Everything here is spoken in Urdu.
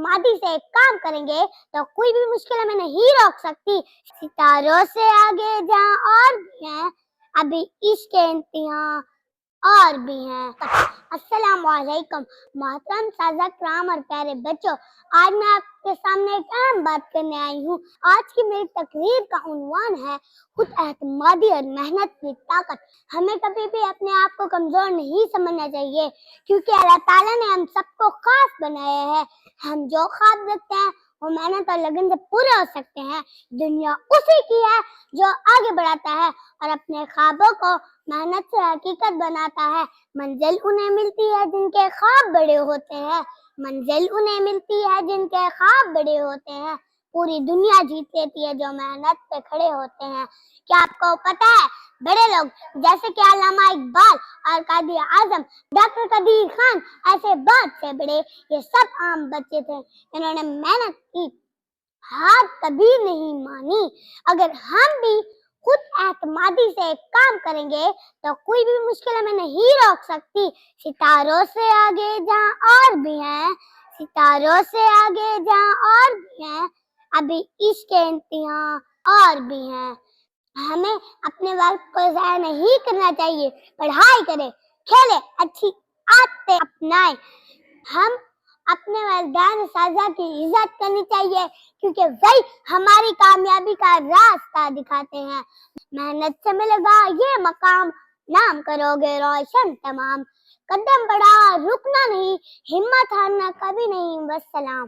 اعتمادی سے کام کریں گے تو کوئی بھی مشکل ہمیں نہیں روک سکتی۔ ستاروں سے آگے جہاں اور بھی ہیں، ابھی عشق کے امتحان اور بھی ہیں۔ السلام علیکم محترم سازہ کرام اور پیارے بچوں، آج میں آپ کے سامنے ایک اہم بات کرنے آئی ہوں۔ آج کی میری تقریر کا عنوان ہے خود اعتمادی اور محنت کی طاقت۔ ہمیں کبھی بھی اپنے آپ کو کمزور نہیں سمجھنا چاہیے، کیونکہ اللہ تعالیٰ نے ہم سب کو خاص بنایا ہے۔ ہم جو خواب رکھتے ہیں وہ محنت اور لگن سے پورے ہو سکتے ہیں۔ دنیا اسی کی ہے جو آگے بڑھاتا ہے اور اپنے خوابوں کو محنت سے حقیقت بناتا ہے۔ منزل انہیں ملتی ہے جن کے خواب بڑے ہوتے ہیں، منزل انہیں ملتی ہے جن کے خواب بڑے ہوتے ہیں۔ پوری دنیا جیت لیتی ہے جو محنت پہ کھڑے ہوتے ہیں۔ کیا آپ کو پتہ ہے بڑے لوگ جیسے کہ علامہ اقبال اور قائد اعظم ڈاکٹر قدیر خان، ایسے بہت سے بڑے، یہ سب عام بچے تھے جنہوں نے محنت کی، ہار کبھی نہیں مانی۔ اگر ہم بھی خود اعتمادی سے کام کریں گے تو کوئی بھی مشکل ہمیں نہیں روک سکتی۔ ستاروں سے آگے جہاں اور بھی ہیں، ستاروں سے آگے جہاں اور بھی ہیں، ابھی عشق کے امتحان اور بھی ہیں۔ ہمیں اپنے وقت کو ضائع نہیں کرنا چاہیے، پڑھائی کریں، کھیلیں، اچھی عادتیں اپنائیں۔ ہم اپنے والدین اساتذہ کی عزت کرنی چاہیے، کیونکہ وہی ہماری کامیابی کا راستہ دکھاتے ہیں۔ محنت سے ملے گا یہ مقام، نام کرو گے روشن تمام۔ قدم بڑھا رکنا نہیں، ہمت ہارنا کبھی نہیں۔ والسلام۔